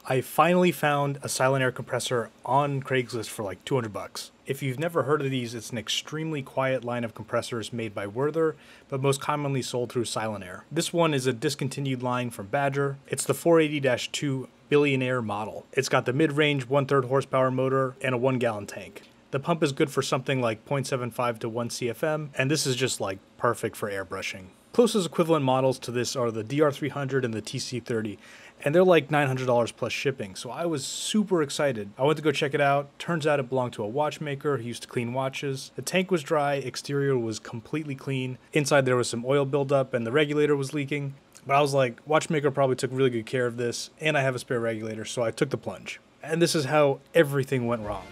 I finally found a Silentaire compressor on Craigslist for like 200 bucks. If you've never heard of these, it's an extremely quiet line of compressors made by Werther, but most commonly sold through Silentaire. This one is a discontinued line from Badger. It's the 480-2 Billionaire model. It's got the mid-range 1/3 horsepower motor and a 1-gallon tank. The pump is good for something like 0.75 to 1 CFM, and this is just like perfect for airbrushing. Closest equivalent models to this are the DR300 and the TC30, and they're like $900 plus shipping, so I was super excited. I went to go check it out. Turns out it belonged to a watchmaker who used to clean watches. The tank was dry, exterior was completely clean. Inside there was some oil buildup and the regulator was leaking. But I was like, watchmaker probably took really good care of this, and I have a spare regulator, so I took the plunge. And this is how everything went wrong.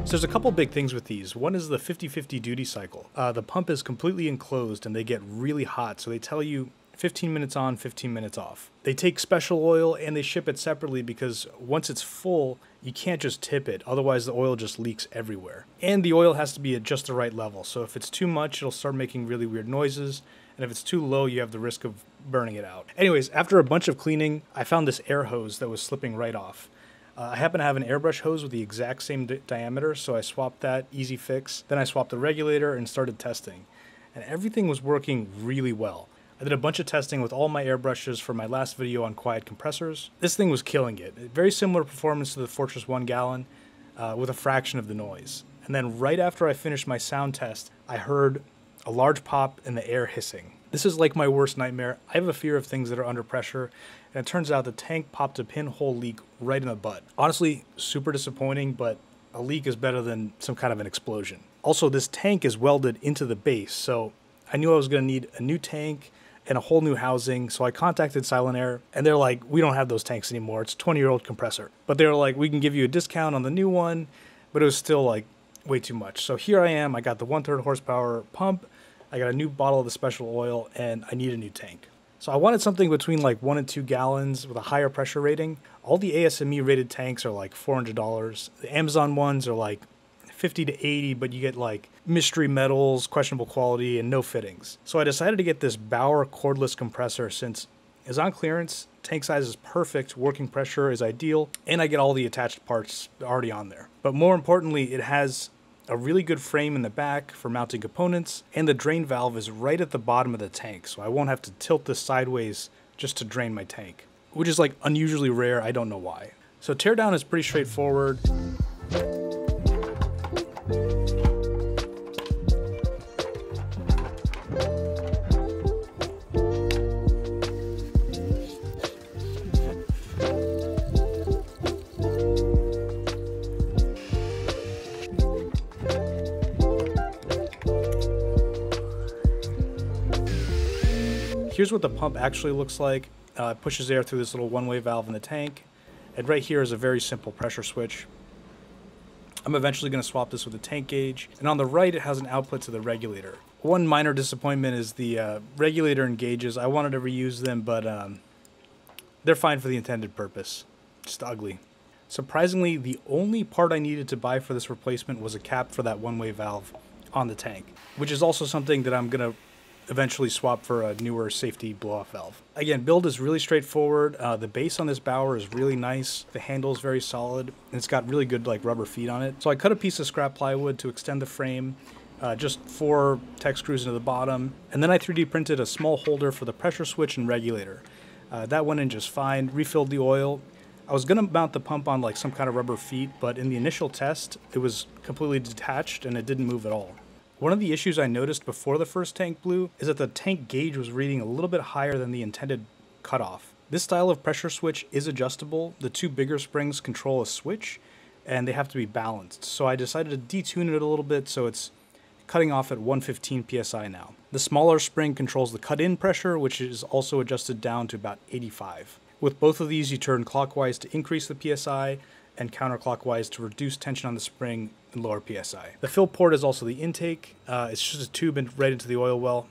So there's a couple big things with these. One is the 50-50 duty cycle. The pump is completely enclosed and they get really hot, so they tell you 15 minutes on, 15 minutes off. They take special oil and they ship it separately because once it's full, you can't just tip it, otherwise the oil just leaks everywhere. And the oil has to be at just the right level, so if it's too much, it'll start making really weird noises, and if it's too low, you have the risk of burning it out. Anyways, after a bunch of cleaning, I found this air hose that was slipping right off. I happen to have an airbrush hose with the exact same diameter, so I swapped that, easy fix. Then I swapped the regulator and started testing. And everything was working really well. I did a bunch of testing with all my airbrushes for my last video on quiet compressors. This thing was killing it. Very similar performance to the Fortress 1-gallon with a fraction of the noise. And then right after I finished my sound test, I heard a large pop and the air hissing. This is like my worst nightmare. I have a fear of things that are under pressure, and it turns out the tank popped a pinhole leak right in the butt. Honestly, super disappointing, but a leak is better than some kind of an explosion. Also, this tank is welded into the base, so I knew I was going to need a new tank and a whole new housing, so I contacted Silentaire, and they're like, we don't have those tanks anymore. It's a 20-year-old compressor. But they were like, we can give you a discount on the new one, but it was still like way too much. So here I am. I got the 1/3 horsepower pump. I got a new bottle of the special oil, and I need a new tank. So I wanted something between like 1 and 2 gallons with a higher pressure rating. All the ASME rated tanks are like $400. The Amazon ones are like 50 to 80, but you get like mystery metals, questionable quality, and no fittings. So I decided to get this Bauer cordless compressor since it's on clearance, tank size is perfect, working pressure is ideal, and I get all the attached parts already on there. But more importantly, it has a really good frame in the back for mounting components, and the drain valve is right at the bottom of the tank, so I won't have to tilt this sideways just to drain my tank, which is like unusually rare. I don't know why. So teardown is pretty straightforward. Here's what the pump actually looks like. It pushes air through this little one-way valve in the tank. And right here is a very simple pressure switch. I'm eventually going to swap this with a tank gauge. And on the right, it has an output to the regulator. One minor disappointment is the regulator and gauges. I wanted to reuse them, but they're fine for the intended purpose. Just ugly. Surprisingly, the only part I needed to buy for this replacement was a cap for that one-way valve on the tank, which is also something that I'm going to eventually swap for a newer safety blow-off valve. Again, build is really straightforward. The base on this Bauer is really nice. The handle is very solid, and it's got really good like rubber feet on it. So I cut a piece of scrap plywood to extend the frame, just 4 tech screws into the bottom, and then I 3D printed a small holder for the pressure switch and regulator. That went in just fine. Refilled the oil. I was going to mount the pump on like some kind of rubber feet, but in the initial test, it was completely detached and it didn't move at all. One of the issues I noticed before the first tank blew is that the tank gauge was reading a little bit higher than the intended cutoff. This style of pressure switch is adjustable. The 2 bigger springs control a switch, and they have to be balanced. So I decided to detune it a little bit so it's cutting off at 115 psi now. The smaller spring controls the cut-in pressure, which is also adjusted down to about 85. With both of these, you turn clockwise to increase the psi, and counterclockwise to reduce tension on the spring and lower psi. The fill port is also the intake. It's just a tube right into the oil well.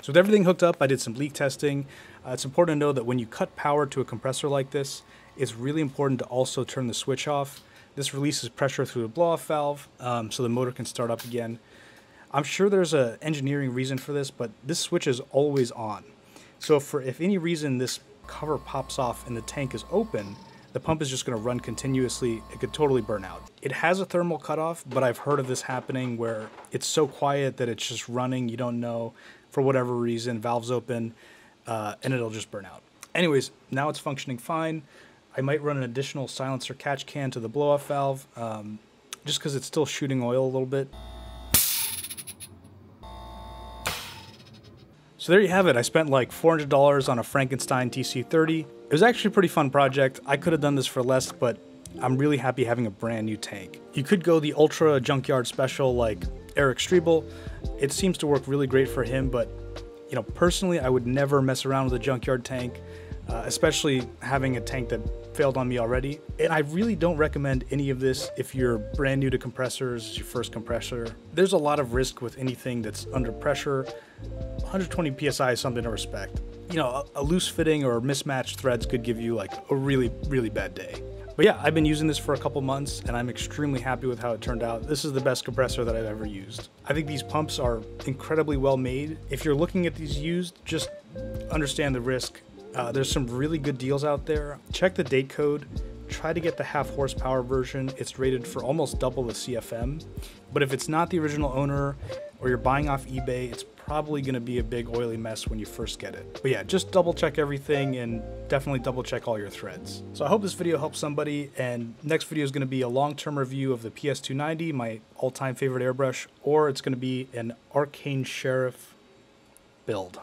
So with everything hooked up, I did some leak testing. It's important to know that when you cut power to a compressor like this, it's really important to also turn the switch off. This releases pressure through the blow-off valve, so the motor can start up again. I'm sure there's a engineering reason for this, but this switch is always on. So if any reason this cover pops off and the tank is open, the pump is just going to run continuously. It could totally burn out. It has a thermal cutoff, but I've heard of this happening where it's so quiet that it's just running. You don't know, for whatever reason, valve's open, and it'll just burn out. Anyways, now it's functioning fine. I might run an additional silencer catch can to the blow-off valve, just because it's still shooting oil a little bit. So there you have it. I spent like $400 on a Frankenstein TC30. It was actually a pretty fun project. I could have done this for less, but I'm really happy having a brand new tank. You could go the ultra junkyard special like Eric Striebel. It seems to work really great for him, but you know, personally, I would never mess around with a junkyard tank, especially having a tank that failed on me already. And I really don't recommend any of this if you're brand new to compressors, it's your first compressor. There's a lot of risk with anything that's under pressure. 120 PSI is something to respect. You know, a loose fitting or mismatched threads could give you like a really, really bad day. But yeah, I've been using this for a couple months and I'm extremely happy with how it turned out. This is the best compressor that I've ever used. I think these pumps are incredibly well made. If you're looking at these used, just understand the risk. There's some really good deals out there. Check the date code. Try to get the half horsepower version. It's rated for almost double the CFM. But if it's not the original owner or you're buying off eBay, it's probably going to be a big oily mess when you first get it. But yeah, just double check everything and definitely double check all your threads. So I hope this video helps somebody, and next video is going to be a long-term review of the PS290, my all-time favorite airbrush, or it's going to be an Arcane Sheriff build.